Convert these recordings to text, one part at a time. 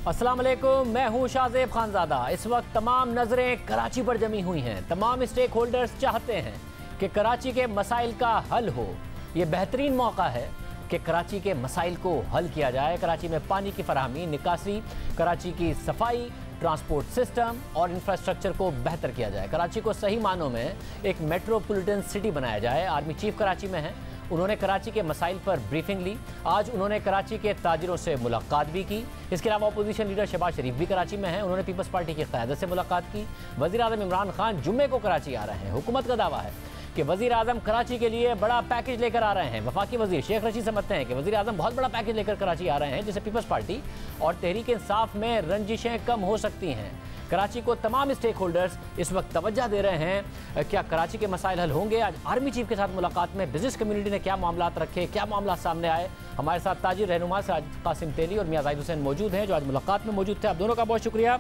अस्सलाम वालेकुम, मैं हूं शाहजेब खानजादा। इस वक्त तमाम नजरें कराची पर जमी हुई हैं। तमाम स्टेक होल्डर्स चाहते हैं कि कराची के मसाइल का हल हो। ये बेहतरीन मौका है कि कराची के मसाइल को हल किया जाए। कराची में पानी की फराहमी, निकासी, कराची की सफाई, ट्रांसपोर्ट सिस्टम और इंफ्रास्ट्रक्चर को बेहतर किया जाए। कराची को सही मानों में एक मेट्रोपॉलिटन सिटी बनाया जाए। आर्मी चीफ कराची में हैं, उन्होंने कराची के मसाइल पर ब्रीफिंग ली। आज उन्होंने कराची के ताजिरों से मुलाकात भी की। इसके अलावा अपोजिशन लीडर शहबाज शरीफ भी कराची में हैं, उन्होंने पीपल्स पार्टी की क़यादत से मुलाकात की। वज़ीर आज़म इमरान खान जुम्मे को कराची आ रहे हैं। हुकूमत का दावा है कि वज़ीर आज़म कराची के लिए बड़ा पैकेज लेकर आ रहे हैं। वफाकी वज़ीर शेख रशीद समझते हैं कि वज़ीर आज़म बहुत बड़ा पैकेज लेकर कराची आ रहे हैं, जिससे पीपल्स पार्टी और तहरीक इंसाफ में रंजिशें कम हो सकती हैं। कराची को तमाम स्टेक होल्डर्स इस वक्त तवज्जो दे रहे हैं। क्या कराची के मसाइल हल होंगे? आज आर्मी चीफ के साथ मुलाकात में बिजनेस कम्युनिटी ने क्या मामलात रखे, क्या मामला सामने आए? हमारे साथ ताजिर रहनुमा सिराज कासिम तेली और मियां जाहिद हुसैन मौजूद हैं, जो आज मुलाकात में मौजूद थे। आप दोनों का बहुत शुक्रिया।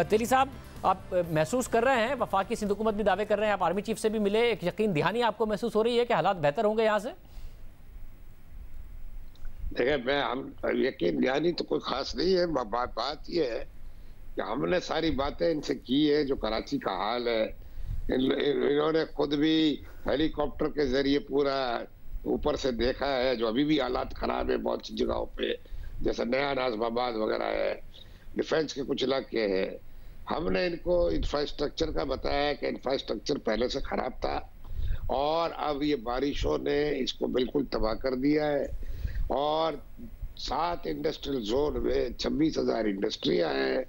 तेली साहब, आप महसूस कर रहे हैं, वफाकी सिंध हुकूमत भी दावे कर रहे हैं, आप आर्मी चीफ से भी मिले, एक यकीन दहानी आपको महसूस हो रही है कि हालात बेहतर होंगे यहाँ से? देखिए, हम यकीन दहानी तो कोई खास नहीं है। बात यह है कि हमने सारी बातें इनसे की है। जो कराची का हाल है, इन्होंने खुद भी हेलीकॉप्टर के जरिए पूरा ऊपर से देखा है। जो अभी भी हालात खराब है बहुत सी जगहों पे, जैसे नया नाजमाबाद वगैरह है, डिफेंस के कुछ इलाके हैं। हमने इनको इंफ्रास्ट्रक्चर का बताया कि इंफ्रास्ट्रक्चर पहले से खराब था और अब ये बारिशों ने इसको बिल्कुल तबाह कर दिया है। और 7 इंडस्ट्रियल जोन में 26,000 इंडस्ट्रियां हैं।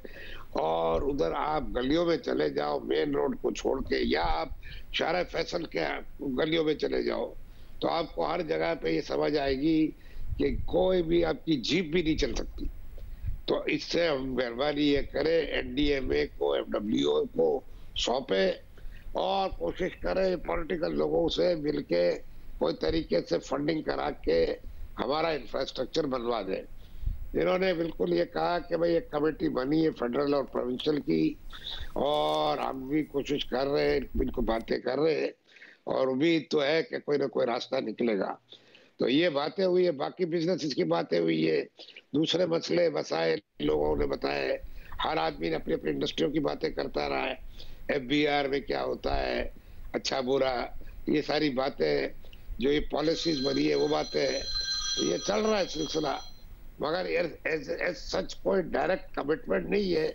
और उधर आप गलियों में चले जाओ, मेन रोड को छोड़ के, या आप शारा फैसल के गलियों में चले जाओ, तो आपको हर जगह पे ये समझ आएगी कि कोई भी आपकी जीप भी नहीं चल सकती। तो इससे हम मेहरबानी ये करें, एनडीएमए को, एफडब्ल्यूओ को सौंपे और कोशिश करें पॉलिटिकल लोगों से मिलके कोई तरीके से फंडिंग करा के हमारा इंफ्रास्ट्रक्चर बनवा दें। इन्होंने बिल्कुल ये कहा कि भाई एक कमेटी बनी है फेडरल और प्रोविंशियल की, और हम भी कोशिश कर रहे हैं, इनको बातें कर रहे हैं और उम्मीद तो है कि कोई ना कोई रास्ता निकलेगा। तो ये बातें हुई है। बाकी बिजनेस की बातें हुई है, दूसरे मसले मसाइल लोगों ने बताए। हर आदमी ने अपनी अपनी इंडस्ट्रियों की बातें करता रहा है। एफबीआर में क्या होता है, अच्छा बुरा, ये सारी बातें, जो ये पॉलिसीज बनी है वो बातें, तो ये चल रहा है सिलसिला। मगर एज सच कोई डायरेक्ट कमिटमेंट नहीं है।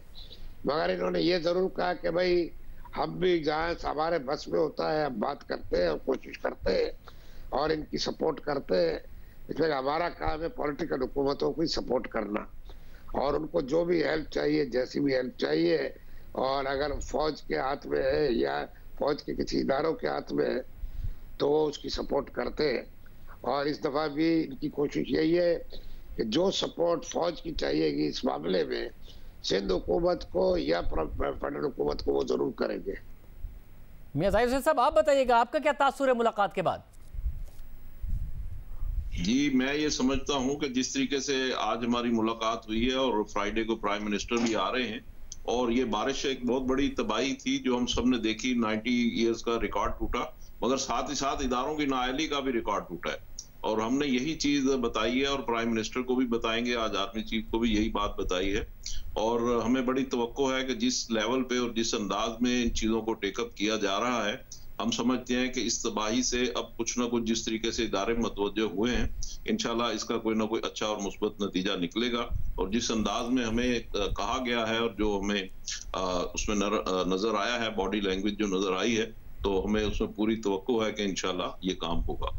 मगर इन्होंने ये जरूर कहा कि भाई हम भी जहाँ हमारे बस में होता है हम बात करते हैं और कोशिश करते हैं और इनकी सपोर्ट करते हैं। इसलिए हमारा काम है पॉलिटिकल हुकूमतों को सपोर्ट करना, और उनको जो भी हेल्प चाहिए, जैसी भी हेल्प चाहिए, और अगर फौज के हाथ में है या फौज के किसी इदारों के हाथ में है तो वो उसकी सपोर्ट करते हैं। और इस दफा भी इनकी कोशिश यही है कि जो सपोर्ट फौज की चाहिएगी इस मामले में, सिंध हुकूमत को या फेडरल हुकूमत को वो जरूर करेंगे। मियां जाहिद हुसैन साहब, आप बताइएगा, आपका क्या तासुर है मुलाकात के बाद? जी, मैं ये समझता हूं कि जिस तरीके से आज हमारी मुलाकात हुई है और फ्राइडे को प्राइम मिनिस्टर भी आ रहे हैं, और ये बारिश एक बहुत बड़ी तबाही थी जो हम सब ने देखी। 90 ईयर्स का रिकॉर्ड टूटा, मगर साथ ही साथ इदारों की नाअहली का भी रिकॉर्ड टूटा है। और हमने यही चीज बताई है और प्राइम मिनिस्टर को भी बताएंगे, आज आर्मी चीफ को भी यही बात बताई है। और हमें बड़ी तवक्को है कि जिस लेवल पे और जिस अंदाज में इन चीजों को टेकअप किया जा रहा है, हम समझते हैं कि इस तबाही से अब कुछ ना कुछ जिस तरीके से इदारे मतवज्जो हुए हैं, इंशाल्लाह इसका कोई ना कोई अच्छा और मुस्बत नतीजा निकलेगा। और जिस अंदाज में हमें कहा गया है और जो हमें उसमें नजर आया है, बॉडी लैंग्वेज जो नजर आई है, तो हमें उसमें पूरी तवक्को है कि इंशाल्लाह ये काम होगा।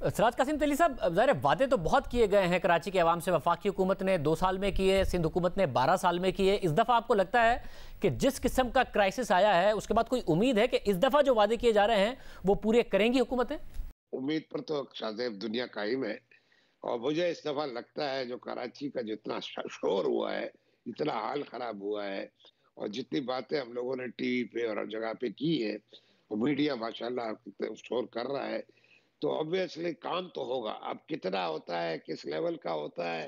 सिराज कासिम तेली साहब, ज़ाहिर वादे तो बहुत किए गए हैं कराची के अवाम से। वफाकी हुकूमत ने 2 साल में किए, सिंध हुकूमत ने 12 साल में किए। इस दफ़ा आपको लगता है कि जिस किस्म का क्राइसिस आया है उसके बाद कोई उम्मीद है कि इस दफ़ा जो वादे किए जा रहे हैं वो पूरे करेंगी हुकूमतें? उम्मीद पर तो शाहजेब दुनिया कायम है। और मुझे इस दफा लगता है जो कराची का जितना शोर हुआ है, इतना हाल खराब हुआ है, और जितनी बातें हम लोगों ने टीवी पे और हर जगह पे की है, और मीडिया माशाल्लाह शोर कर रहा है, तो ऑब्वियसली काम तो होगा। अब कितना होता है, किस लेवल का होता है,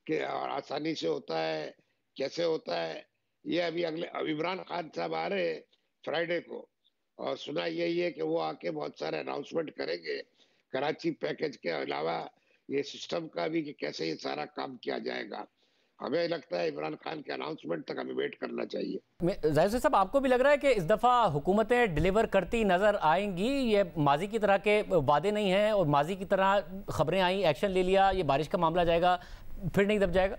कि और आसानी से होता है, कैसे होता है, ये अभी अब इमरान खान साहब आ रहे हैं फ्राइडे को, और सुना यही है कि वो आके बहुत सारे अनाउंसमेंट करेंगे कराची पैकेज के अलावा ये सिस्टम का भी, कि कैसे ये सारा काम किया जाएगा। हमें लगता है इमरान खान के अनाउंसमेंट तक हमें वेट करना चाहिए। जाहिर साहब, आपको भी लग रहा है कि इस दफ़ा हुकूमतें डिलीवर करती नज़र आएंगी? ये माजी की तरह के वादे नहीं हैं और माजी की तरह खबरें आई, एक्शन ले लिया, ये बारिश का मामला जाएगा फिर नहीं दब जाएगा?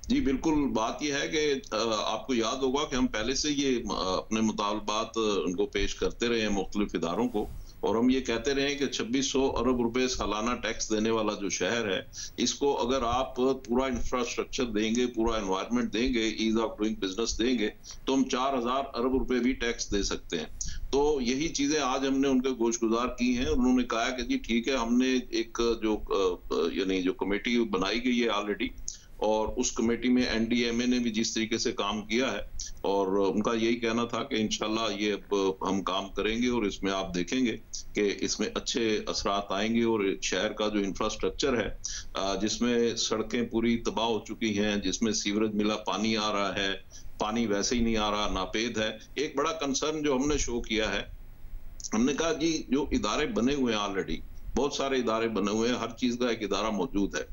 जी बिल्कुल, बात यह है कि आपको याद होगा कि हम पहले से ये अपने मुतालबात उनको पेश करते रहे हैं मुख्तलिफ इदारों को, और हम ये कहते रहे हैं कि 2600 अरब रुपए सालाना टैक्स देने वाला जो शहर है, इसको अगर आप पूरा इंफ्रास्ट्रक्चर देंगे, पूरा एनवायरनमेंट देंगे, ईज ऑफ डूइंग बिजनेस देंगे, तो हम 4000 अरब रुपए भी टैक्स दे सकते हैं। तो यही चीजें आज हमने उनके गोशगुजार की हैं। उन्होंने कहा कि जी ठीक है, हमने एक जो यानी जो कमेटी बनाई गई है ऑलरेडी, और उस कमेटी में एनडीएमए ने भी जिस तरीके से काम किया है, और उनका यही कहना था कि इंशाल्लाह ये अब हम काम करेंगे और इसमें आप देखेंगे कि इसमें अच्छे असरात आएंगे, और शहर का जो इंफ्रास्ट्रक्चर है जिसमें सड़कें पूरी तबाह हो चुकी हैं, जिसमें सीवरेज मिला पानी आ रहा है, पानी वैसे ही नहीं आ रहा, नापेद है। एक बड़ा कंसर्न जो हमने शो किया है, हमने कहा जी जो इदारे बने हुए हैं ऑलरेडी, बहुत सारे इदारे बने हुए हैं, हर चीज का एक इदारा मौजूद है,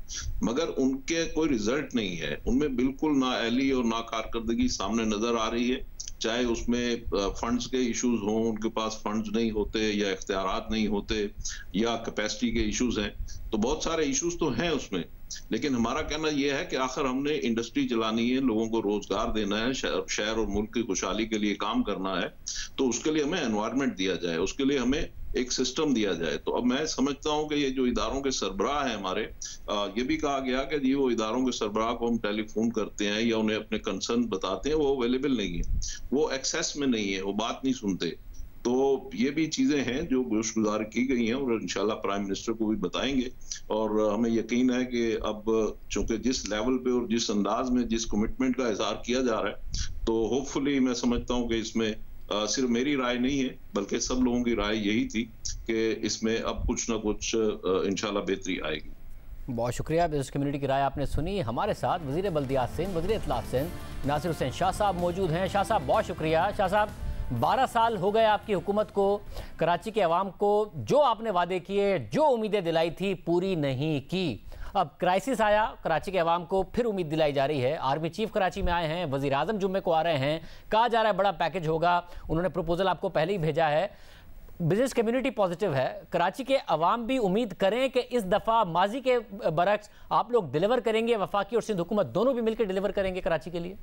मगर उनके कोई रिजल्ट नहीं है, उनमें बिल्कुल ना अहली और ना कारकर्दगी सामने नजर आ रही है। चाहे उसमें फंड्स के इश्यूज हों, उनके पास फंड्स नहीं होते, या इख्तियारात नहीं होते, या कैपेसिटी के इश्यूज हैं, तो बहुत सारे इश्यूज तो हैं उसमें। लेकिन हमारा कहना यह है कि आखिर हमने इंडस्ट्री चलानी है, लोगों को रोजगार देना है, शहर और मुल्क की खुशहाली के लिए काम करना है, तो उसके लिए हमें एनवायरनमेंट दिया जाए, उसके लिए हमें एक सिस्टम दिया जाए। तो अब मैं समझता हूं कि ये जो इदारों के सरबराह हैं हमारे, ये भी कहा गया कि जी वो इदारों के सरबराह को हम टेलीफोन करते हैं या उन्हें अपने कंसर्न बताते हैं, वो अवेलेबल नहीं है, वो एक्सेस में नहीं है, वो बात नहीं सुनते। तो ये भी चीजें हैं जो गोशगुजार की गई हैं, और इंशाल्लाह प्राइम मिनिस्टर को भी बताएंगे। और हमें यकीन है कि अब चूंकि जिस लेवल पे और जिस अंदाज में जिस कमिटमेंट का इजहार किया जा रहा है, तो होपफुली मैं समझता हूं कि इसमें सिर्फ मेरी राय नहीं है बल्कि सब लोगों की राय यही थी कि इसमें अब कुछ ना कुछ इंशाल्लाह बेहतरी आएगी। बहुत शुक्रिया, बिजनेस कम्युनिटी की राय आपने सुनी। हमारे साथ वज़ीर बल्दियात सिंध, वज़ीर इत्तलात सिंध नासिर हुसैन शाह साहब मौजूद हैं। शाह साहब बहुत शुक्रिया। शाह साहब, 12 साल हो गए आपकी हुकूमत को, कराची के अवाम को जो आपने वादे किए, जो उम्मीदें दिलाई थी, पूरी नहीं की। अब क्राइसिस आया, कराची के अवाम को फिर उम्मीद दिलाई जा रही है। आर्मी चीफ कराची में आए हैं, वज़ीर आज़म जुम्मे को आ रहे हैं, कहा जा रहा है बड़ा पैकेज होगा, उन्होंने प्रपोजल आपको पहले ही भेजा है। बिजनेस कम्युनिटी पॉजिटिव है, कराची के अवाम भी उम्मीद करें कि इस दफ़ा माजी के बरक्स आप लोग डिलीवर करेंगे, वफाकी और सिंध हुकूमत दोनों भी मिलकर डिलीवर करेंगे कराची के लिए।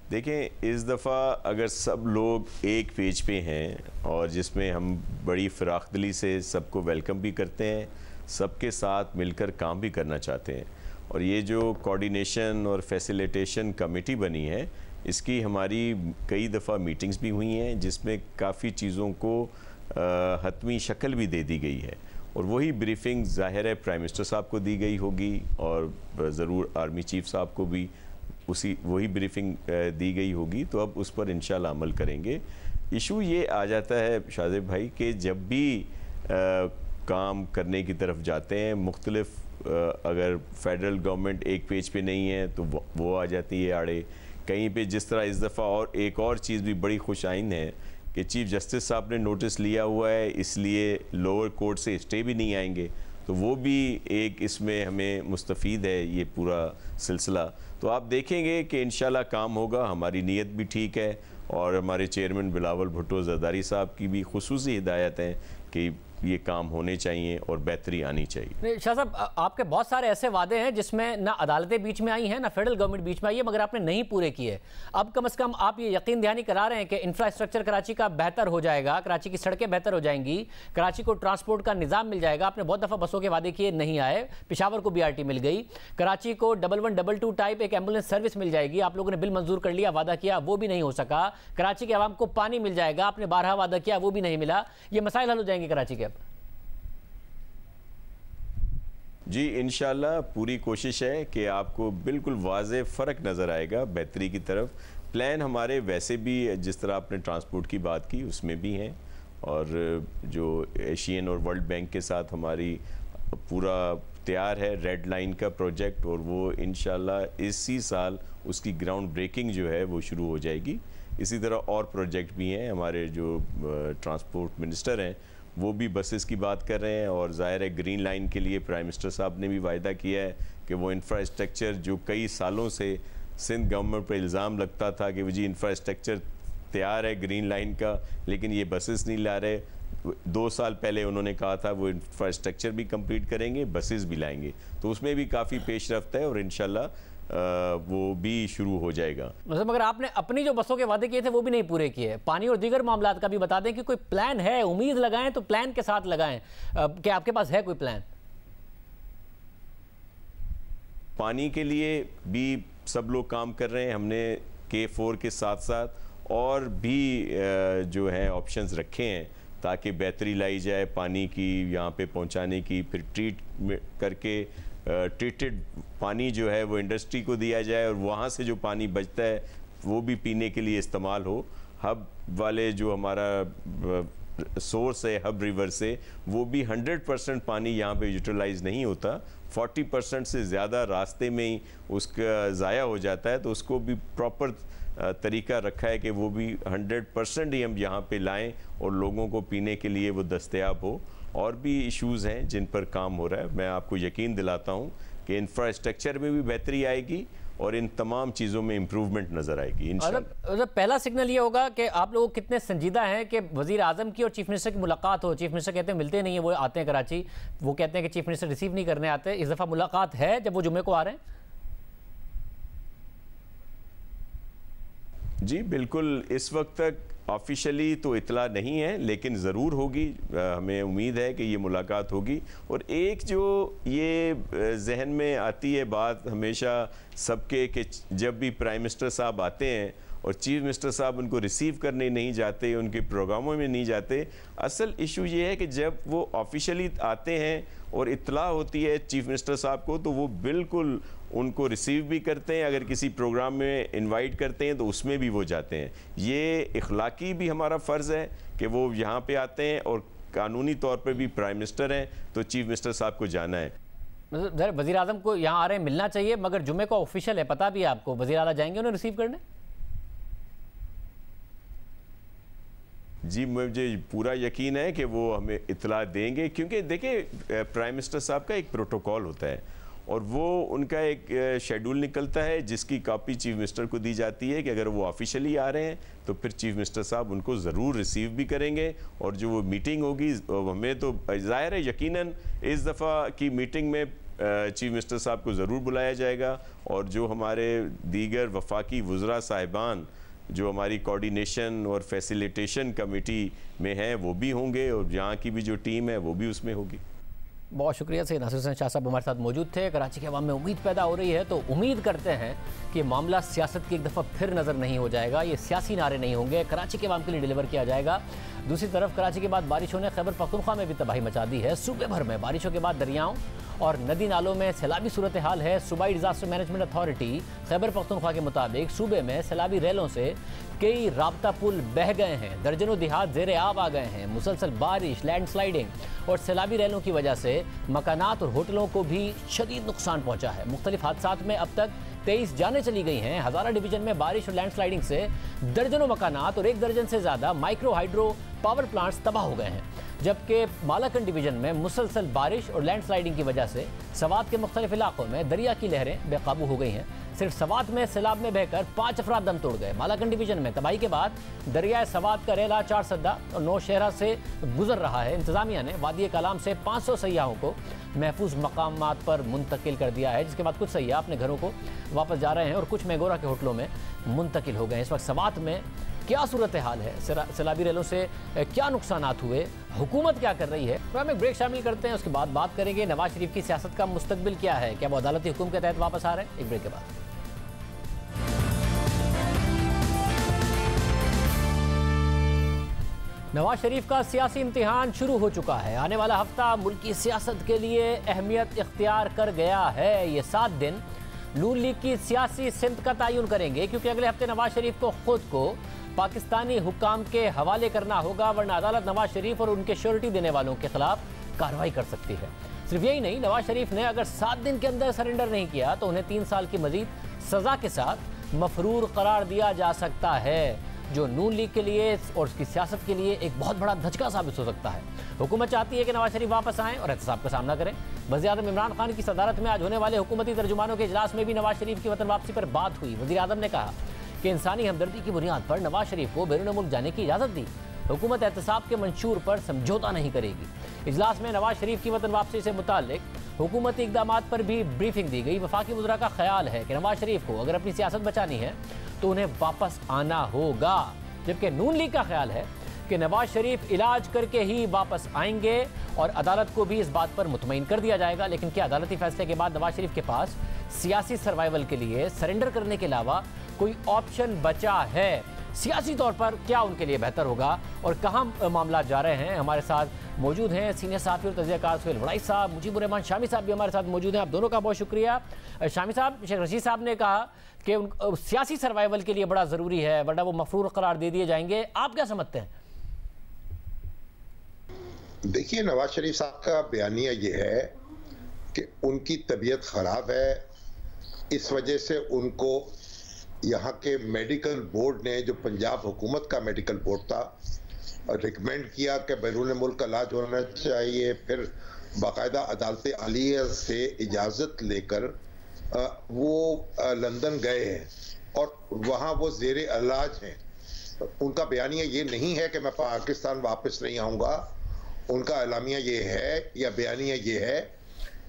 देखें, इस दफ़ा अगर सब लोग एक पेज पे हैं और जिसमें हम बड़ी फ़राख़दिली से सबको वेलकम भी करते हैं, सबके साथ मिलकर काम भी करना चाहते हैं, और ये जो कोऑर्डिनेशन और फैसिलिटेशन कमेटी बनी है, इसकी हमारी कई दफ़ा मीटिंग्स भी हुई हैं, जिसमें काफ़ी चीज़ों को हतमी शक्ल भी दे दी गई है, और वही ब्रीफिंग ज़ाहिर है प्राइम मिनिस्टर साहब को दी गई होगी, और ज़रूर आर्मी चीफ साहब को भी वही ब्रीफिंग दी गई होगी। तो अब उस पर इंशाल्लाह अमल करेंगे। इशू ये आ जाता है शाहज़ेब भाई कि जब भी काम करने की तरफ जाते हैं, मुख्तलिफ अगर फेडरल गवर्नमेंट एक पेज पे नहीं है तो वो आ जाती है आड़े कहीं पे। जिस तरह इस दफ़ा और एक और चीज़ भी बड़ी खुशाइन है कि चीफ जस्टिस साहब ने नोटिस लिया हुआ है, इसलिए लोअर कोर्ट से स्टे भी नहीं आएंगे, तो वो भी एक इसमें हमें मुस्तफ़ीद है ये पूरा सिलसिला। तो आप देखेंगे कि इंशाल्लाह काम होगा, हमारी नीयत भी ठीक है, और हमारे चेयरमैन बिलावल भुट्टो ज़रदारी साहब की भी खुसूसी हिदायत है कि ये काम होने चाहिए और बेहतरी आनी चाहिए। शाह साहब, आपके बहुत सारे ऐसे वादे हैं जिसमें ना अदालतें बीच में आई हैं, ना फेडरल गवर्नमेंट बीच में आई है, मगर आपने नहीं पूरे किए। अब कम से कम आप ये यकीन दहानी करा रहे हैं कि इंफ्रास्ट्रक्चर कराची का बेहतर हो जाएगा, कराची की सड़कें बेहतर हो जाएंगी, कराची को ट्रांसपोर्ट का निज़ाम मिल जाएगा। आपने बहुत दफ़ा बसों के वादे किए, नहीं आए। पेशावर को BRT मिल गई, कराची को 1122 टाइप एक एम्बुलेंस सर्विस मिल जाएगी, आप लोगों ने बिल मंजूर कर लिया, वादा किया, वो भी नहीं हो सका। कराची के अवाम को पानी मिल जाएगा, आपने 12 वादा किया, वो भी नहीं मिला। ये मसाइल हल हो जाएंगे कराची के अब? जी इंशाल्लाह पूरी कोशिश है कि आपको बिल्कुल वाज़े फ़र्क नज़र आएगा बेहतरी की तरफ। प्लान हमारे वैसे भी जिस तरह आपने ट्रांसपोर्ट की बात की उसमें भी हैं, और जो एशियन और वर्ल्ड बैंक के साथ हमारी पूरा तैयार है रेड लाइन का प्रोजेक्ट, और वो इंशाल्लाह इसी साल उसकी ग्राउंड ब्रेकिंग जो है वो शुरू हो जाएगी। इसी तरह और प्रोजेक्ट भी हैं, हमारे जो ट्रांसपोर्ट मिनिस्टर हैं वो भी बसेस की बात कर रहे हैं। और ज़ाहिर है ग्रीन लाइन के लिए प्राइम मिनिस्टर साहब ने भी वायदा किया है कि वो इंफ्रास्ट्रक्चर जो कई सालों से सिंध गवर्नमेंट पर इल्ज़ाम लगता था कि वो जी इंफ्रास्ट्रक्चर तैयार है ग्रीन लाइन का, लेकिन ये बसेस नहीं ला रहे। 2 साल पहले उन्होंने कहा था वो इंफ्रास्ट्रक्चर भी कंप्लीट करेंगे, बसेस भी लाएंगे, तो उसमें भी काफ़ी पेशरफ्त है और इंशाल्लाह वो भी शुरू हो जाएगा। मतलब मगर आपने अपनी जो बसों के वादे किए थे वो भी नहीं पूरे किए। पानी और दीगर मामलात का भी बता दें कि कोई प्लान है, उम्मीद लगाएं तो प्लान के साथ लगाएं, क्या आपके पास है कोई प्लान? पानी के लिए भी सब लोग काम कर रहे हैं। हमने K4 के साथ साथ और भी जो है ऑप्शंस रखे हैं ताकि बेहतरी लाई जाए पानी की यहाँ पे पहुँचाने की। फिर ट्रीट करके ट्रीटेड पानी जो है वो इंडस्ट्री को दिया जाए और वहाँ से जो पानी बचता है वो भी पीने के लिए इस्तेमाल हो। हब वाले जो हमारा सोर्स है हब रिवर से, वो भी 100% पानी यहाँ पे यूटिलाइज नहीं होता, 40% से ज़्यादा रास्ते में ही उसका ज़ाया हो जाता है। तो उसको भी प्रॉपर तरीका रखा है कि वो भी 100% ही हम यहाँ पे लाएं और लोगों को पीने के लिए वो दस्तयाब हो। और भी इश्यूज़ हैं जिन पर काम हो रहा है। मैं आपको यकीन दिलाता हूँ कि इंफ्रास्ट्रक्चर में भी बेहतरी आएगी और इन तमाम चीज़ों में इम्प्रूवमेंट नज़र आएगी इंशाल्लाह। पहला सिग्नल ये होगा कि आप लोग कितने संजीदा हैं कि वज़ीर आज़म की और चीफ मिनिस्टर की मुलाकात हो। चीफ मिनिस्टर कहते हैं मिलते नहीं है, वो आते हैं कराची, वो कहते हैं कि चीफ मिनिस्टर रिसीव नहीं करने आते। इस दफ़ा मुलाकात है जब वो जुम्मे को आ रहे हैं? जी बिल्कुल, इस वक्त तक ऑफिशियली तो इतला नहीं है, लेकिन ज़रूर होगी। हमें उम्मीद है कि ये मुलाकात होगी। और एक जो ये जहन में आती है बात हमेशा सबके कि जब भी प्राइम मिनिस्टर साहब आते हैं और चीफ मिनिस्टर साहब उनको रिसीव करने नहीं जाते, उनके प्रोग्रामों में नहीं जाते, असल इशू ये है कि जब वो ऑफिशियली आते हैं और इत्तला होती है चीफ मिनिस्टर साहब को तो वो बिल्कुल उनको रिसीव भी करते हैं। अगर किसी प्रोग्राम में इनवाइट करते हैं तो उसमें भी वो जाते हैं। ये इखलाकी भी हमारा फ़र्ज़ है कि वो यहाँ पे आते हैं और कानूनी तौर पर भी प्राइम मिनिस्टर हैं तो चीफ मिनिस्टर साहब को जाना है। मतलब वज़ीर आज़म को यहाँ आ रहे हैं, मिलना चाहिए, मगर जुम्मे को ऑफिशियल है, पता भी है आपको, वज़ीर आला जाएंगे उन्हें रिसीव करने? जी मुझे पूरा यकीन है कि वो हमें इत्तला देंगे, क्योंकि देखिए प्राइम मिनिस्टर साहब का एक प्रोटोकॉल होता है और वो उनका एक शेड्यूल निकलता है जिसकी कॉपी चीफ मिनिस्टर को दी जाती है कि अगर वो ऑफिशियली आ रहे हैं तो फिर चीफ मिनिस्टर साहब उनको ज़रूर रिसीव भी करेंगे। और जो वो मीटिंग होगी हमें तो ज़ाहिर है यकीनन इस दफ़ा की मीटिंग में चीफ मिनिस्टर साहब को ज़रूर बुलाया जाएगा और जो हमारे दीगर वफाकी वुज़रा साहिबान जो हमारी कोऑर्डिनेशन और फैसिलिटेशन कमेटी में हैं वो भी होंगे और यहाँ की भी जो टीम है वो भी उसमें होगी। बहुत शुक्रिया सैयद नासिर हुसैन शाह साहब हमारे साथ मौजूद थे। कराची के अवाम में उम्मीद पैदा हो रही है, तो उम्मीद करते हैं कि मामला सियासत की एक दफ़ा फिर नज़र नहीं हो जाएगा, ये सियासी नारे नहीं होंगे, कराची के अवाम के लिए डिलीवर किया जाएगा। दूसरी तरफ कराची के बाद बारिशों ने खैबर पख्तूनख्वा में भी तबाही मचा दी है। सूबे भर में बारिशों के बाद दरियाओं और नदी नालों में सैलाबी सूरत हाल है। सूबाई disaster management authority Khyber Pakhtunkhwa के मुताबिक सूबे में सैलाबी रेलों से कई राब्ता पुल बह गए हैं, दर्जनों देहात ज़ेरे आब आ गए हैं। मुसलसल बारिश, लैंडस्लाइडिंग और सैलाबी रेलों की वजह से मकानात और होटलों को भी शदीद नुकसान पहुंचा है। मुख्तलिफ हादसात में अब तक 23 जानें चली गई हैं। हज़ारा डिवीजन में बारिश और लैंडस्लाइडिंग से दर्जनों मकानात और 1 दर्जन से ज़्यादा माइक्रो हाइड्रो पावर प्लांट्स तबाह हो गए हैं, जबकि मालाकंड डिवीजन में मुसलसल बारिश और लैंडस्लाइडिंग की वजह से सवात के मुख्तलिफ इलाकों में दरिया की लहरें बेकाबू हो गई हैं। सिर्फ सवात में सैलाब में बहकर 5 अफराद दम तोड़ गए। मालाकंड डिवीजन में तबाही के बाद दरियाए सवात का रेला 4 सद्दा और 9 शहरा से गुजर रहा है। इंतजामिया ने वादी कलाम से 500 सयाहों को महफूज मकामात पर मुंतकिल कर दिया है, जिसके बाद कुछ सयाह अपने घरों को वापस जा रहे हैं और कुछ मेगोरा के होटलों में मुंतकिल हो गए हैं। इस वक्त सवात में क्या सूरत हाल है, सैलाबी रेलों से क्या नुकसानात हुए, हुकूमत क्या कर रही है, तो हम एक ब्रेक शामिल करते हैं। उसके बाद बात करेंगे नवाज शरीफ की सियासत का मुस्तकबिल क्या है, क्या वो अदालती हुक्म के तहत वापस आ रहे हैं। एक ब्रेक के बाद नवाज शरीफ का सियासी इम्तिहान शुरू हो चुका है। आने वाला हफ्ता मुल्की सियासत के लिए अहमियत इख्तियार कर गया है। ये 7 दिन नून लीग की सियासी सिमत का तयन करेंगे, क्योंकि अगले हफ्ते नवाज शरीफ को खुद को पाकिस्तानी हुक्काम के हवाले करना होगा, वरना अदालत नवाज शरीफ और उनके श्योरिटी देने वालों के खिलाफ कार्रवाई कर सकती है। सिर्फ यही नहीं, नवाज शरीफ ने अगर 7 दिन के अंदर सरेंडर नहीं किया तो उन्हें 3 साल की मजीद सजा के साथ मफरूर करार दिया जा सकता है। जो नून लीग के लिए और उसकी सियासत के लिए एक बहुत बड़ा धचका साबित हो सकता है। हुकूमत चाहती है कि नवाज शरीफ वापस आएं और एहतसाब का सामना करें। वज़ीर-ए-आज़म इमरान खान की सदारत में आज होने वाले हुकूमती तर्जुमानों के इजलास में भी नवाज शरीफ की वतन वापसी पर बात हुई। वज़ीर-ए-आज़म ने कहा कि इंसानी हमदर्दी की बुनियाद पर नवाज शरीफ को बैरून मुल्क जाने की इजाज़त दी। हुकूमत एहतसाब के मंशूर पर समझौता नहीं करेगी। इजलास में नवाज शरीफ की वतन वापसी से मुताल्लिक हुकूमती इक़दामात पर भी ब्रीफिंग दी गई। वफाकी वज़रा का ख्याल है कि नवाज शरीफ को अगर अपनी सियासत बचानी है तो उन्हें वापस आना होगा, जबकि नून लीग का ख्याल है कि नवाज शरीफ इलाज करके ही वापस आएंगे और अदालत को भी इस बात पर मुतमईन कर दिया जाएगा। लेकिन क्या अदालती फैसले के बाद नवाज शरीफ के पास सियासी सर्वाइवल के लिए सरेंडर करने के अलावा कोई ऑप्शन बचा है? सियासी तौर पर क्या उनके लिए बेहतर होगा और कहाँ मामला जा रहे हैं? हमारे साथ मौजूद हैं सीनियर साथी और तजज़ियाकार सुहेल वड़ाई साहब, मुजीबुर रहमान शामी साहब भी हमारे साथ मौजूद हैं। आप दोनों का बहुत शुक्रिया। शामी साहब, शेख रशीद साहब ने कहा कि सियासी सर्वाइवल के लिए बड़ा ज़रूरी है वरना वो मफरूर करार दे दिए जाएंगे। आप क्या समझते हैं? देखिए, नवाज शरीफ साहब का बयानिया ये है कि उनकी तबीयत ख़राब है, इस वजह से उनको यहाँ के मेडिकल बोर्ड ने, जो पंजाब हुकूमत का मेडिकल बोर्ड था, रिकमेंड किया कि बैरून मुल्क का इलाज होना चाहिए। फिर बाकायदा अदालत आलिया से इजाज़त लेकर वो लंदन गए हैं और वहाँ वो ज़ेर इलाज हैं। उनका बयानिया ये नहीं है कि मैं पाकिस्तान वापस नहीं आऊँगा। उनका एलामिया ये है या बयानिया ये है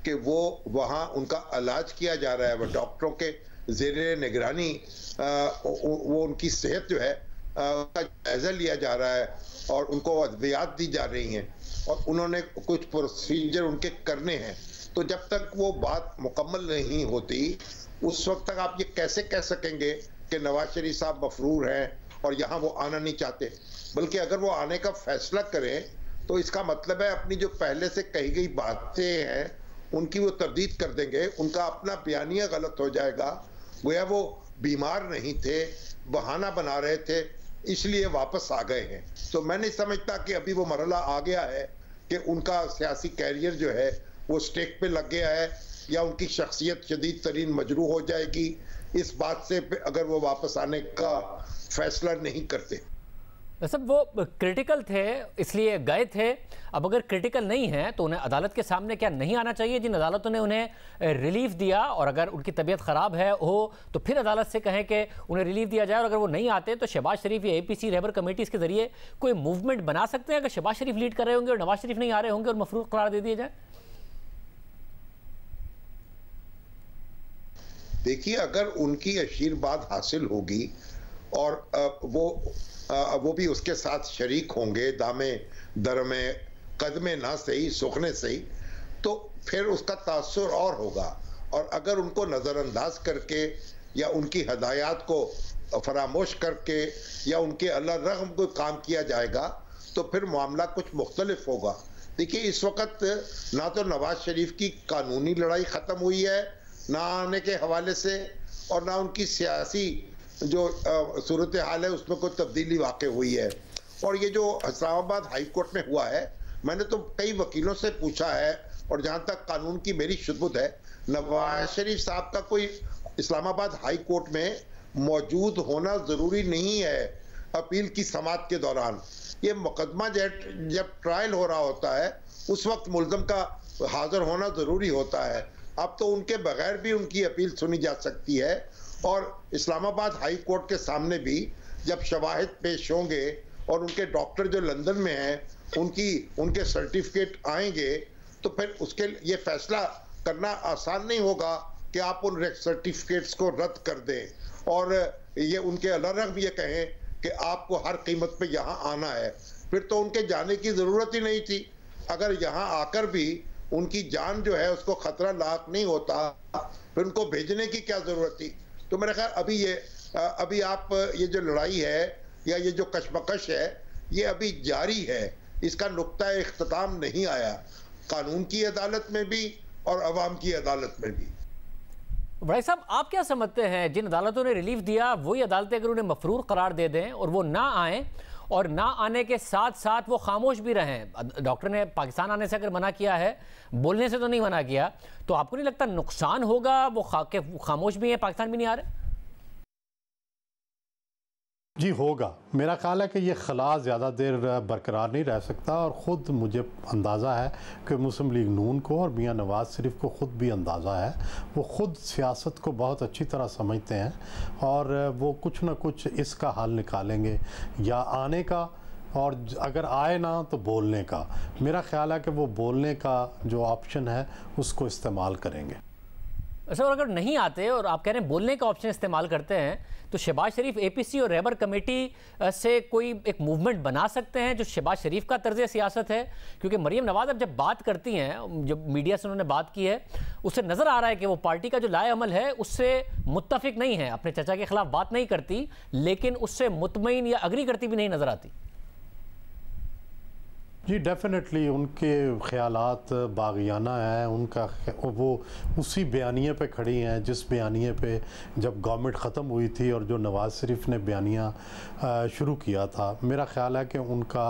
कि वो वहाँ उनका इलाज किया जा रहा है, वो डॉक्टरों के ज़ेरे निगरानी वो उनकी सेहत जो है उसका जायज़ा लिया जा रहा है और उनको अद्वियात दी जा रही हैं और उन्होंने कुछ प्रोसीजर उनके करने हैं। तो जब तक वो बात मुकम्मल नहीं होती उस वक्त तक आप ये कैसे कह सकेंगे कि नवाज शरीफ साहब मफरूर हैं और यहाँ वो आना नहीं चाहते। बल्कि अगर वो आने का फैसला करें तो इसका मतलब है अपनी जो पहले से कही गई बातें हैं उनकी वो तरदीद कर देंगे, उनका अपना बयानिया गलत हो जाएगा। गोया वो बीमार नहीं थे, बहाना बना रहे थे, इसलिए वापस आ गए हैं। तो मैं नहीं समझता कि अभी वो मरहला आ गया है कि उनका सियासी कैरियर जो है वो स्टेक पे लग गया है या उनकी शख्सियत शदीद तरीन मजरूह हो जाएगी इस बात से अगर वो वापस आने का फैसला नहीं करते। सब वो क्रिटिकल थे इसलिए गए थे। अब अगर क्रिटिकल नहीं है तो उन्हें अदालत के सामने क्या नहीं आना चाहिए? जिन अदालतों ने उन्हें रिलीफ दिया और अगर उनकी तबीयत ख़राब है हो तो फिर अदालत से कहें कि उन्हें रिलीफ दिया जाए और अगर वो नहीं आते तो शहबाज शरीफ या APC रहबर कमेटीज़ के जरिए कोई मूवमेंट बना सकते हैं अगर शहबाज शरीफ लीड कर रहे होंगे और नवाज शरीफ नहीं आ रहे होंगे और मफरूर करार दे दिए जाए। देखिए, अगर उनकी आशीर्वाद हासिल होगी और वो भी उसके साथ शरीक होंगे दामे दरमे कदमे ना सही सुखने सही, तो फिर उसका तासुर और होगा। और अगर उनको नज़रअंदाज करके या उनकी हदायत को फरामोश करके या उनके अल्लाह रहम को काम किया जाएगा तो फिर मामला कुछ मुख्तलिफ होगा। देखिए, इस वक्त ना तो नवाज शरीफ की कानूनी लड़ाई ख़त्म हुई है ना आने के हवाले से और ना उनकी सियासी जो सूरत हाल है उसमें कोई तब्दीली वाक़ई हुई है। और ये जो इस्लामाबाद हाई कोर्ट में हुआ है, मैंने तो कई वकीलों से पूछा है और जहाँ तक कानून की मेरी शुद्ध है, नवाज शरीफ साहब का कोई इस्लामाबाद हाई कोर्ट में मौजूद होना ज़रूरी नहीं है अपील की समाअत के दौरान। ये मुकदमा जब ट्रायल हो रहा होता है उस वक्त मुल्ज़म का हाज़िर होना ज़रूरी होता है। अब तो उनके बगैर भी उनकी अपील सुनी जा सकती है और इस्लामाबाद हाई कोर्ट के सामने भी जब शवाहिद पेश होंगे और उनके डॉक्टर जो लंदन में हैं उनके सर्टिफिकेट आएंगे तो फिर उसके ये फैसला करना आसान नहीं होगा कि आप उन सर्टिफिकेट्स को रद्द कर दें और ये उनके अलग ये कहें कि आपको हर कीमत पे यहाँ आना है। फिर तो उनके जाने की ज़रूरत ही नहीं थी। अगर यहाँ आकर भी उनकी जान जो है उसको खतरा लाक नहीं होता फिर उनको भेजने की क्या ज़रूरत थी। तो मेरा ख्याल अभी आप ये जो लड़ाई है या ये जो कशमकश है ये अभी जारी है, इसका नुक्ता इख्तिताम नहीं आया, कानून की अदालत में भी और अवाम की अदालत में भी। भाई साहब, आप क्या समझते हैं जिन अदालतों ने रिलीफ दिया वही अदालतें अगर उन्हें मफरूर करार दे दें और वो ना आए और ना आने के साथ साथ वो खामोश भी रहें, डॉक्टर ने पाकिस्तान आने से अगर मना किया है, बोलने से तो नहीं मना किया, तो आपको नहीं लगता नुकसान होगा? वो खामोश भी है, पाकिस्तान भी नहीं आ रहे? जी होगा। मेरा ख़्याल है कि ये खला ज़्यादा देर बरकरार नहीं रह सकता और ख़ुद मुझे अंदाज़ा है कि मुस्लिम लीग नून को और मियां नवाज़ शरीफ को ख़ुद भी अंदाज़ा है, वो ख़ुद सियासत को बहुत अच्छी तरह समझते हैं और वो कुछ ना कुछ इसका हल निकालेंगे, या आने का, और अगर आए ना तो बोलने का। मेरा ख़्याल है कि वो बोलने का जो ऑप्शन है उसको इस्तेमाल करेंगे। सर, अगर नहीं आते और आप कह रहे हैं बोलने का ऑप्शन इस्तेमाल करते हैं, तो शहबाज शरीफ एपीसी और रहबर कमेटी से कोई एक मूवमेंट बना सकते हैं जो शहबाज शरीफ का तर्ज सियासत है? क्योंकि मरीम नवाज अब जब बात करती हैं, जब मीडिया से उन्होंने बात की है, उससे नज़र आ रहा है कि वो पार्टी का जो लाए अमल है उससे मुत्तफिक नहीं है, अपने चचा के खिलाफ बात नहीं करती, लेकिन उससे मुतमईन या अग्री करती भी नहीं नज़र आती। जी डेफिनेटली उनके ख़यालात बाग़ियाना है, उनका वो उसी बयानिए पे खड़ी हैं जिस बयानिए पे जब गवर्नमेंट ख़त्म हुई थी और जो नवाज़ शरीफ ने बयानिया शुरू किया था। मेरा ख़्याल है कि उनका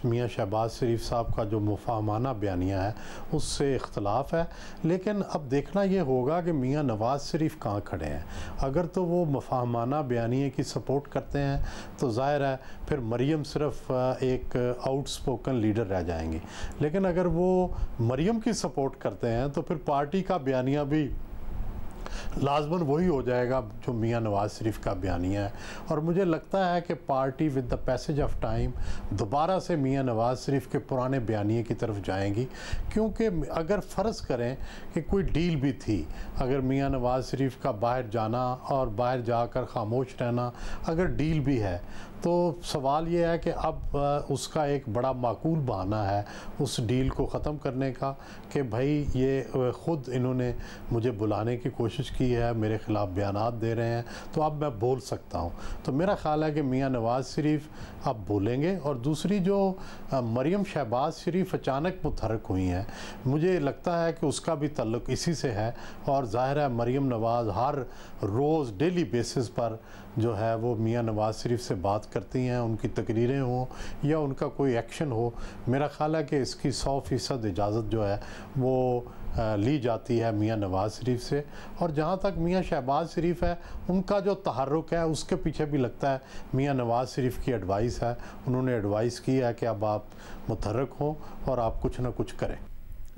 मियां शहबाज शरीफ साहब का जो मुफाहमाना बयानिया है उससे इख्तलाफ है, लेकिन अब देखना ये होगा कि मियां नवाज़ शरीफ कहाँ खड़े हैं। अगर तो वो मुफाहमाना बयानिए की सपोर्ट करते हैं तो ज़ाहिर है फिर मरीम सिर्फ एक आउटस्पोकन लीडर रह जाएंगी, लेकिन अगर वो मरीम की सपोर्ट करते हैं तो फिर पार्टी का बयानिया भी लाजमन वही हो जाएगा जो मियां नवाज़ शरीफ का बयानिया है। और मुझे लगता है कि party with the passage of time दोबारा से मियां नवाज़ शरीफ के पुराने बयानिए की तरफ जाएंगी, क्योंकि अगर फ़र्ज़ करें कि कोई डील भी थी, अगर मियां नवाज़ शरीफ का बाहर जाना और बाहर जाकर खामोश रहना अगर डील भी है, तो सवाल ये है कि अब उसका एक बड़ा माकूल बहाना है उस डील को ख़त्म करने का कि भाई ये ख़ुद इन्होंने मुझे बुलाने की कोशिश की है, मेरे ख़िलाफ़ बयानात दे रहे हैं, तो अब मैं बोल सकता हूँ। तो मेरा ख़्याल है कि मियां नवाज़ शरीफ अब बोलेंगे। और दूसरी जो मरीम शहबाज शरीफ अचानक मुतहरक हुई हैं, मुझे लगता है कि उसका भी ताल्लुक़ इसी से है। और ज़ाहिर है मरीम नवाज़ हर रोज़ डेली बेसिस पर जो है वो मियां नवाज़ शरीफ से बात करती हैं, उनकी तकरीरें हों या उनका कोई एक्शन हो। मेरा ख़्याल है कि इसकी 100% इजाज़त जो है वो ली जाती है मियां नवाज़ शरीफ से। और जहाँ तक मियां शहबाज शरीफ है, उनका जो तहर्रुक है उसके पीछे भी लगता है मियां नवाज़ शरीफ की एडवाइस है। उन्होंने एडवाइस की है कि अब आप मुतहर्रिक हों और आप कुछ ना कुछ करें।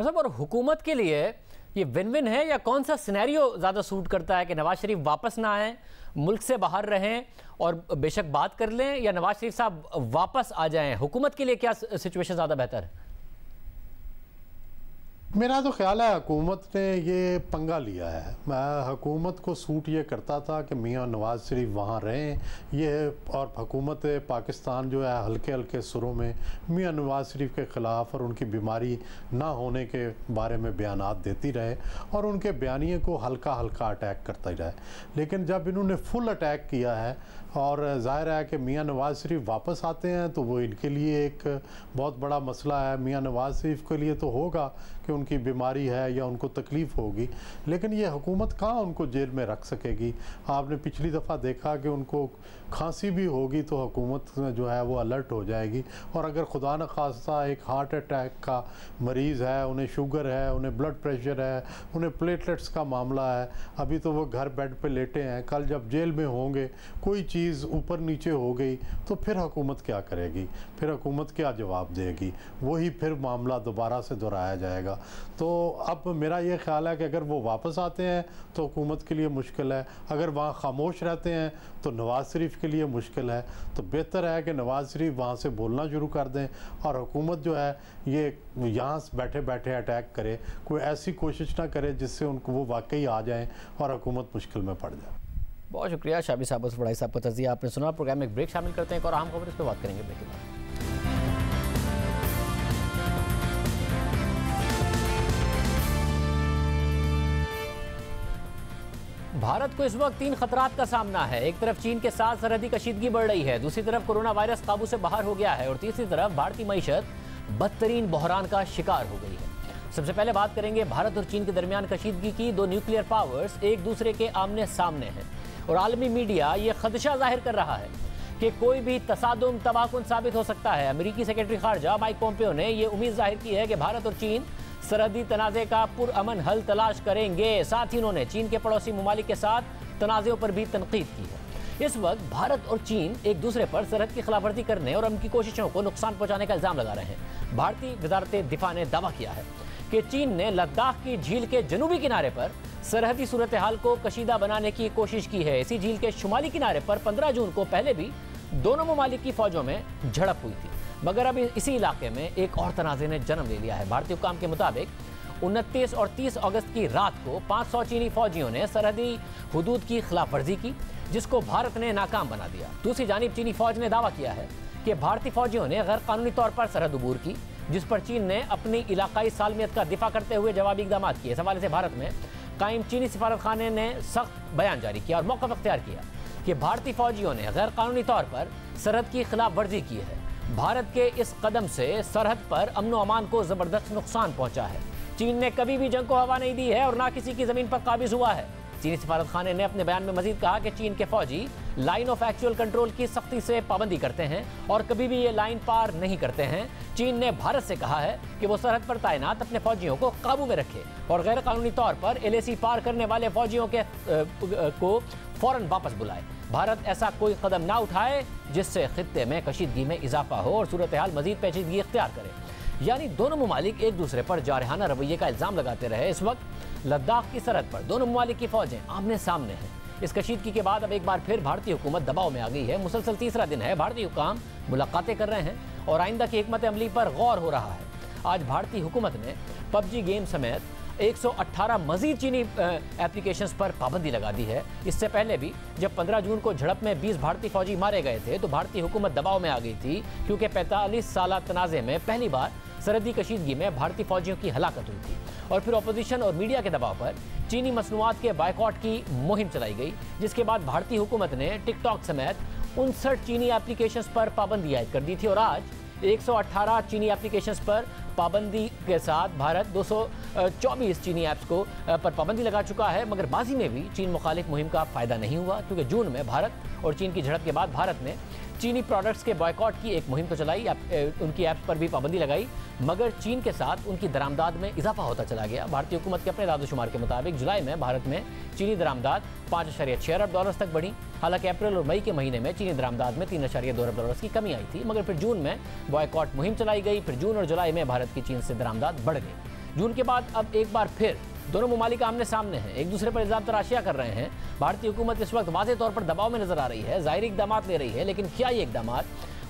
मतलब और हुकूमत के लिए ये विन विन है, या कौन सा सिनेरियो ज़्यादा सूट करता है कि नवाज़ शरीफ वापस ना आएँ, मुल्क से बाहर रहें और बेशक बात कर लें, या नवाज़ शरीफ साहब वापस आ जाएं? हुकूमत के लिए क्या सिचुएशन ज़्यादा बेहतर है? मेरा तो ख्याल है हुकूमत ने ये पंगा लिया है। हुकूमत को सूट ये करता था कि मियां नवाज़ शरीफ वहाँ रहें, ये और हुकूमत पाकिस्तान जो है हल्के हल्के सुरों में मियां नवाज़ शरीफ के ख़िलाफ़ और उनकी बीमारी ना होने के बारे में बयानात देती रहे और उनके बयानिए को हल्का हल्का अटैक करता ही रहे। लेकिन जब इन्होंने फुल अटैक किया है और ज़ाहिर है कि मियां नवाज़ शरीफ वापस आते हैं तो वो इनके लिए एक बहुत बड़ा मसला है। मियां नवाज़ शरीफ के लिए तो होगा कि उनकी बीमारी है या उनको तकलीफ़ होगी, लेकिन ये हुकूमत कहाँ उनको जेल में रख सकेगी। आपने पिछली दफ़ा देखा कि उनको खांसी भी होगी तो हुकूमत जो है वो अलर्ट हो जाएगी, और अगर खुदा न खास्ता एक हार्ट अटैक का मरीज़ है, उन्हें शुगर है, उन्हें ब्लड प्रेशर है, उन्हें प्लेटलेट्स का मामला है, अभी तो वो घर बेड पे लेटे हैं, कल जब जेल में होंगे कोई चीज़ ऊपर नीचे हो गई तो फिर हुकूमत क्या करेगी, फिर हुकूमत क्या जवाब देगी, वही फिर मामला दोबारा से दोहराया जाएगा। तो अब मेरा ये ख्याल है कि अगर वो वापस आते हैं तो हुकूमत के लिए मुश्किल है, अगर वहाँ खामोश रहते हैं तो नवाज़ शरीफ के लिए मुश्किल है। तो बेहतर है कि नवाज़ शरीफ वहाँ से बोलना शुरू कर दें और हुकूमत जो है ये यहाँ बैठे बैठे अटैक करे, कोई ऐसी कोशिश ना करे जिससे उनको वो वाकई आ जाएँ और हुकूमत मुश्किल में पड़ जाए। बहुत शुक्रिया शाबी साहब, उस बड़ाई साहब का तज़िया आपने सुना। प्रोग्राम में एक ब्रेक शामिल करते हैं, एक और अहम खबर इस पर बात करेंगे ब्रेक के बाद। भारत को इस वक्त 3 खतरात का सामना है। एक तरफ चीन के साथ सरहदी कशीदगी बढ़ रही है, दूसरी तरफ कोरोना वायरस काबू से बाहर हो गया है और तीसरी तरफ भारतीय मईशत बदतरीन बहरान का शिकार हो गई है। सबसे पहले बात करेंगे भारत और चीन के दरमियान कशीदगी की। दो न्यूक्लियर पावर्स एक दूसरे के आमने सामने हैं और आलमी मीडिया ये खदशा जाहिर कर रहा है कि कोई भी तसादुम तबाहकुन साबित हो सकता है। अमेरिकी सेक्रेटरी खारजा माइक पोम्पियो ने यह उम्मीद जाहिर की है कि भारत और चीन सरहदी तनाज़े का पुरअमन हल तलाश करेंगे। साथ ही उन्होंने चीन के पड़ोसी ममालिक के साथ तनाज़ों पर भी तनकीद की है। इस वक्त भारत और चीन एक दूसरे पर सरहद की खिलाफवर्जी करने और उनकी कोशिशों को नुकसान पहुंचाने का इल्जाम लगा रहे हैं। भारतीय वजारत दिफा ने दावा किया है कि चीन ने लद्दाख की झील के जनूबी किनारे पर सरहदी सूरत हाल को कशीदा बनाने की कोशिश की है। इसी झील के शुमाली किनारे पर 15 जून को पहले भी दोनों ममालिक की फौजों में झड़प हुई थी, मगर अब इसी इलाके में एक और तनाज़े ने जन्म ले लिया है। भारतीय हुकाम के मुताबिक 29 और 30 अगस्त की रात को 500 चीनी फौजियों ने सरहदी हुदूद की खिलाफवर्जी की, जिसको भारत ने नाकाम बना दिया। दूसरी जानिब चीनी फौज ने दावा किया है कि भारतीय फौजियों ने गैर कानूनी तौर पर सरहद अबूर की, जिस पर चीन ने अपनी इलाकाई सालमियत का दिफा करते हुए जवाबी इक़दाम किए। इस हवाले से भारत में कायम चीनी सिफारत खाने ने सख्त बयान जारी किया और मौक़िफ़ अख्तियार किया कि भारतीय फौजियों ने गैर कानूनी तौर पर सरहद की खिलाफ वर्जी की है। भारत के इस कदम से सरहद पर अमन व अमान को ज़बरदस्त नुकसान पहुंचा है। चीन ने कभी भी जंग को हवा नहीं दी है और ना किसी की ज़मीन पर काबिज हुआ है। चीनी सिफारत खाने ने अपने बयान में मजीद कहा कि चीन के फौजी लाइन ऑफ एक्चुअल कंट्रोल की सख्ती से पाबंदी करते हैं और कभी भी ये लाइन पार नहीं करते हैं। चीन ने भारत से कहा है कि वो सरहद पर तैनात अपने फौजियों को काबू में रखे और गैर कानूनी तौर पर LAC पार करने वाले फौजियों को फौरन वापस बुलाए। भारत ऐसा कोई कदम ना उठाए जिससे खित्ते में कशीदगी में इजाफा हो और सूरत हाल मजीद पेचीदगी इख्तियार करे। यानी दोनों ममालिक एक दूसरे पर जारहाना रवैये का इल्ज़ाम लगाते रहे। इस वक्त लद्दाख की सरहद पर दोनों ममालिक की फौजें आमने सामने हैं। इस कशीदगी के बाद अब एक बार फिर भारतीय हुकूमत दबाव में आ गई है। मुसलसल तीसरा दिन है भारतीय हुकाम मुलाकातें कर रहे हैं और आइंदा की हिकमत अमली पर गौर हो रहा है। आज भारतीय हुकूमत ने PUBG गेम समेत 118 मजीद चीनी एप्लीकेशंस पर पाबंदी लगा दी है। इससे पहले भी जब 15 जून को झड़प में 20 भारतीय फौजी मारे गए थे तो भारतीय हुकूमत दबाव में आ गई थी, क्योंकि 45 साल तनाज़े में पहली बार सरहदी कशीदगी में भारतीय फौजियों की हलाकत हुई थी और फिर अपोजिशन और मीडिया के दबाव पर चीनी मसनूआत के बायकॉट की मुहिम चलाई गई, जिसके बाद भारतीय हुकूमत ने टिकटॉक समेत 59 चीनी एप्लीकेशंस पर पाबंदी आयद कर दी थी और आज 118 चीनी एप्लीकेशंस पर पाबंदी के साथ भारत 224 चीनी ऐप्स को पर पाबंदी लगा चुका है। मगर बाजी में भी चीन मुखालिफ मुहिम का फ़ायदा नहीं हुआ, क्योंकि जून में भारत और चीन की झड़प के बाद भारत ने चीनी प्रोडक्ट्स के बॉयकॉट की एक मुहिम तो चलाई, उनकी ऐप्स पर भी पाबंदी लगाई, मगर चीन के साथ उनकी दरामदाद में इजाफा होता चला गया। भारतीय हुकूमत के अपने दादोशुमार के मुताबिक जुलाई में भारत में चीनी दरामदाद 5.6 अरब डॉलर्स तक बढ़ी। हालांकि अप्रैल और मई के महीने में चीनी दरामदाद में 3.2 अरब डॉलर्स की कमी आई थी, मगर फिर जून में बॉयकॉट मुहिम चलाई गई। फिर जून और जुलाई में भारत की चीन से दरामदाद बढ़ गई। जून के बाद अब एक बार फिर दोनों ममालिक आमने सामने हैं, एक दूसरे पर इल्जाम तराशियां कर रहे हैं। भारतीय हुकूमत इस वक्त वाज़ेह तौर पर दबाव में नजर आ रही है, ज़ाहिरी इक़दाम ले रही है, लेकिन क्या ये इक़दाम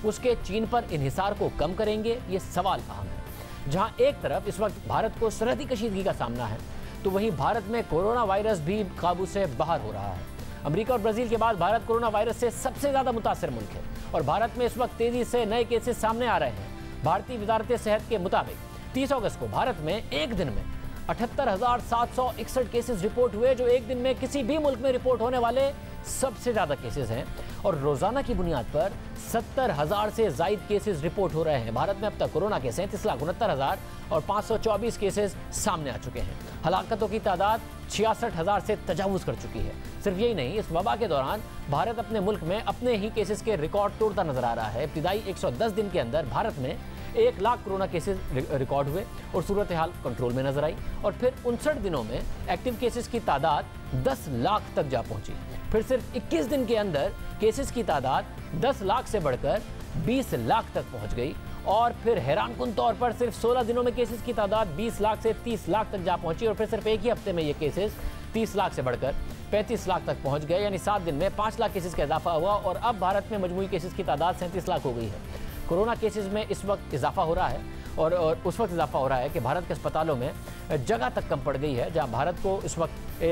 उसके चीन पर इन्हिसार को कम करेंगे, ये सवाल अहम है। जहां एक तरफ इस वक्त भारत को सरहदी कशीदगी का सामना है, तो वहीं भारत में कोरोना वायरस भी काबू से बाहर हो रहा है। अमेरिका और ब्राज़ील के बाद भारत कोरोना वायरस से सबसे ज़्यादा मुतासर मुल्क है और भारत में इस वक्त तेज़ी से नए केसेस सामने आ रहे हैं। भारतीय वजारत सेहत के मुताबिक 30 अगस्त को भारत में एक दिन में 78,761 केसेस रिपोर्ट हुए, जो एक दिन में किसी भी मुल्क में रिपोर्ट होने वाले सबसे ज़्यादा केसेस हैं और रोज़ाना की बुनियाद पर 70,000 से ज़ायद केसेस रिपोर्ट हो रहे हैं। भारत में अब तक कोरोना के 37,69,000 और 524 केसेस सामने आ चुके हैं। हलाकतों की तादाद 66,000 से तजावुज़ कर चुकी है। सिर्फ यही नहीं, इस वबा के दौरान भारत अपने मुल्क में अपने ही केसेस के रिकॉर्ड तोड़ता नजर आ रहा है। इब्तिदाई 110 दिन के अंदर भारत में 1 लाख कोरोना केसेस रिकॉर्ड हुए और सूरत हाल कंट्रोल में नजर आई और फिर 59 दिनों में एक्टिव केसेस की तादाद 10 लाख तक जा पहुंची। फिर सिर्फ 21 दिन के अंदर केसेस की तादाद 10 लाख से बढ़कर 20 लाख तक पहुंच गई और फिर हैरानकुन तौर पर सिर्फ 16 दिनों में केसेस की तादाद 20 लाख से 30 लाख तक जा पहुंची और फिर सिर्फ एक ही हफ्ते में ये केसेस 30 लाख से बढ़कर 35 लाख तक पहुंच गए। यानी 7 दिन में 5 लाख केसेस का इजाफा हुआ और अब भारत में मजमूई केसेस की तादाद 37 लाख हो गई है। कोरोना केसेस में इस वक्त इजाफा हो रहा है और उस वक्त इजाफा हो रहा है कि भारत के अस्पतालों में जगह तक कम पड़ गई है। जहां भारत को इस वक्त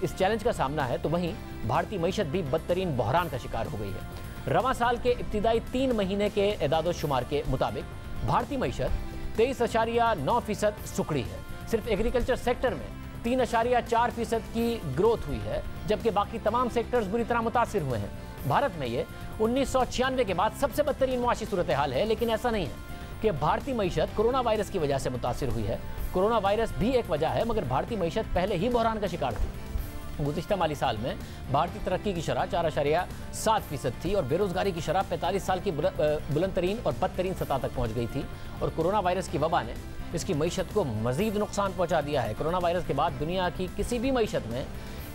इस चैलेंज का सामना है, तो वहीं भारतीय मईशत भी बदतरीन बहरान का शिकार हो गई है। रवां साल के इब्तिदाई 3 महीने के एदाद शुमार के मुताबिक भारतीय मईशत 23.9% सुकड़ी है। सिर्फ एग्रीकल्चर सेक्टर में 3.4% की ग्रोथ हुई है, जबकि बाकी तमाम सेक्टर्स बुरी तरह मुतासिर हुए हैं। भारत में ये 1996 के बाद सबसे बदतरीन मुआशी सूरत हाल है, लेकिन ऐसा नहीं है कि भारतीय मईशत कोरोना वायरस की वजह से मुतासिर हुई है। कोरोना वायरस भी एक वजह है, मगर भारतीय मईशत पहले ही बहरान का शिकार थी। गुज़िश्ता माली साल में भारतीय तरक्की की शरह 4.7% थी और बेरोजगारी की शरह 45 साल की बुलंद तरीन और बदतरीन सतह तक पहुँच गई थी और कोरोना वायरस की वबा ने इसकी मईशत को मजीद नुकसान पहुँचा दिया है। कोरोना वायरस के बाद दुनिया की किसी भी मईशत में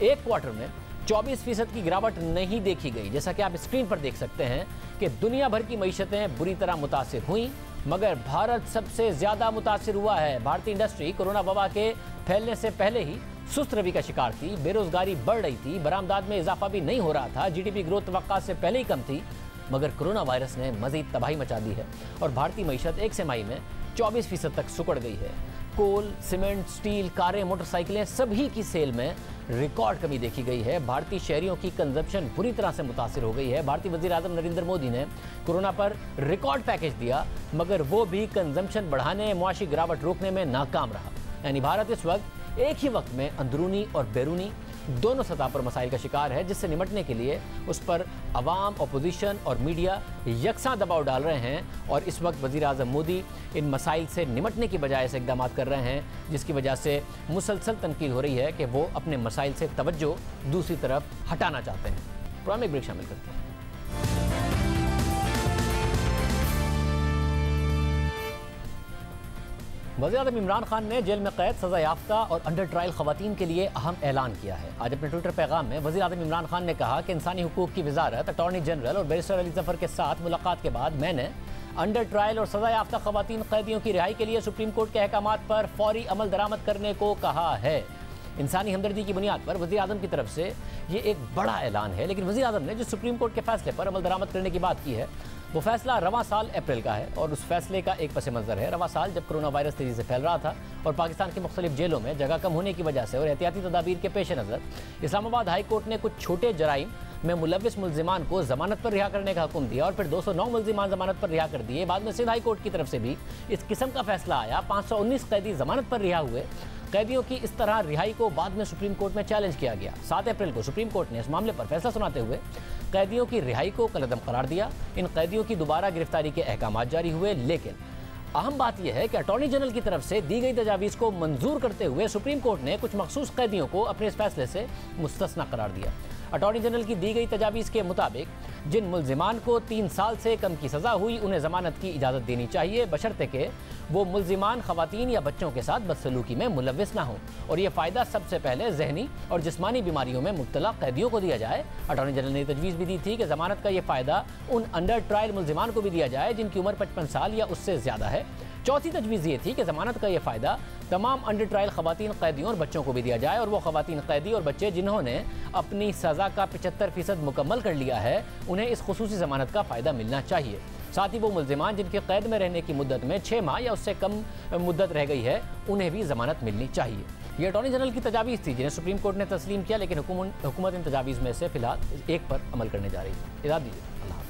एक क्वार्टर में 24% की गिरावट नहीं देखी गई। जैसा कि आप स्क्रीन पर देख सकते हैं कि दुनिया भर की मईशतें बुरी तरह मुतासिर हुई, मगर भारत सबसे ज्यादा मुतासिर हुआ है। भारतीय इंडस्ट्री कोरोना वबा के फैलने से पहले ही सुस्त रवि का शिकार थी, बेरोजगारी बढ़ रही थी, बरामदात में इजाफा भी नहीं हो रहा था, जीडीपी ग्रोथ तवक्का से पहले ही कम थी, मगर कोरोना वायरस ने मजीद तबाही मचा दी है और भारतीय मईशत एक तिमाही में 24% तक सुकड़ गई है। कोल, सीमेंट, स्टील, कारें, मोटरसाइकिलें सभी की सेल में रिकॉर्ड कमी देखी गई है। भारतीय शहरियों की कंजप्शन बुरी तरह से मुतासिर हो गई है। भारतीय वज़ीर आज़म नरेंद्र मोदी ने कोरोना पर रिकॉर्ड पैकेज दिया, मगर वो भी कंजप्शन बढ़ाने, मुआशी गिरावट रोकने में नाकाम रहा। यानी भारत इस वक्त एक ही वक्त में अंदरूनी और बैरूनी दोनों सतह पर मसाइल का शिकार है, जिससे निपटने के लिए उस पर अवाम, अपोजिशन और मीडिया यकसा दबाव डाल रहे हैं। और इस वक्त वज़ीर आज़म मोदी इन मसाइल से निपटने की बजाय ऐसे इक़दाम कर रहे हैं, जिसकी वजह से मुसलसल तनकीद हो रही है कि वो अपने मसाइल से तवज्जो दूसरी तरफ हटाना चाहते हैं। प्रोग्राम एक ब्रेक शामिल करते हैं। वज़ीर-ए-आज़म इमरान खान ने जेल में कैद, सज़ा याफ्ता और अंडर ट्रायल ख़वातीन के लिए अहम ऐलान किया है। आज अपने ट्विटर पैगाम में वज़ीर-ए-आज़म इमरान खान ने कहा कि इंसानी हुकूक की वजारत, अटॉर्नी जनरल और बैरिस्टर अली ज़फ़र के साथ मुलाकात के बाद मैंने अंडर ट्रायल और सज़ा याफ्ता ख़वातीन कैदियों की रिहाई के लिए सुप्रीम कोर्ट के अहकामात पर फौरी अमल दरामद करने को कहा है। इंसानी हमदर्दी की बुनियाद पर वज़ीर आज़म की तरफ से ये एक बड़ा ऐलान है, लेकिन वज़ीर आज़म ने जो सुप्रीम कोर्ट के फैसले पर अमल दरामद करने की बात की है, वो फैसला रवां साल अप्रैल का है और उस फैसले का एक पस मंज़र है। रवां साल जब कोरोना वायरस तेज़ी से फैल रहा था और पाकिस्तान की मुख्तलिफ जेलों में जगह कम होने की वजह से और एहतियाती तदाबीर के पेश नज़र इस्लामाबाद हाई कोर्ट ने कुछ छोटे जराइम में मुलविस मुल्जिमान को जमानत पर रिहा करने का हुक्म दिया और फिर 209 मुल्जिमान जमानत पर रिहा कर दिए। बाद में सिंध हाई कोर्ट की तरफ से भी इस किस्म का फैसला आया। 519 कैदी जमानत पर रिहा हुए। कैदियों की इस तरह रिहाई को बाद में सुप्रीम कोर्ट में चैलेंज किया गया। 7 अप्रैल को सुप्रीम कोर्ट ने इस मामले पर फैसला सुनाते हुए कैदियों की रिहाई को कलअदम करार दिया। इन कैदियों की दोबारा गिरफ्तारी के अहकाम जारी हुए, लेकिन अहम बात यह है कि अटॉर्नी जनरल की तरफ से दी गई तजावीज़ को मंजूर करते हुए सुप्रीम कोर्ट ने कुछ मखसूस कैदियों को अपने इस फैसले से मुस्तस्ना करार दिया। अटॉर्नी जनरल की दी गई तजावीज़ के मुताबिक जिन मुल्जिमान को 3 साल से कम की सज़ा हुई उन्हें ज़मानत की इजाज़त देनी चाहिए, बशर्ते कि वो मुल्जिमान ख़वातीन या बच्चों के साथ बदसलूकी में मुलविस ना हो और ये फ़ायदा सबसे पहले जहनी और जिस्मानी बीमारियों में मुब्तला कैदियों को दिया जाए। अटॉर्नी जनरल ने तजवीज़ भी दी थी कि ज़मानत का ये फ़ायदा उन अंडर ट्रायल मुल्जिमान को भी दिया जाए जिनकी उम्र 55 साल या उससे ज़्यादा है। चौथी तजवीज़ ये थी कि ज़मानत का ये फ़ायदा तमाम अंडर ट्रायल ख़वातीन कैदियों और बच्चों को भी दिया जाए और वो ख़वातीन कैदी और बच्चे जिन्होंने अपनी सज़ा का 75% मुकम्मल कर लिया है, उन्हें इस खुसूसी ज़मानत का फ़ायदा मिलना चाहिए। साथ ही वो मुल्जिमान जिनके कैद में रहने की मुद्दत में 6 माह या उससे कम मुद्दत रह गई है, उन्हें भी ज़मानत मिलनी चाहिए। ये अटॉर्नी जनरल की तजावीज़ थी जिन्हें सुप्रीम कोर्ट ने तस्लीम किया, लेकिन हुकूमत इन तजावीज़ में से फ़िलहाल एक पर अमल करने जा रही है। इजाज़त दीजिए।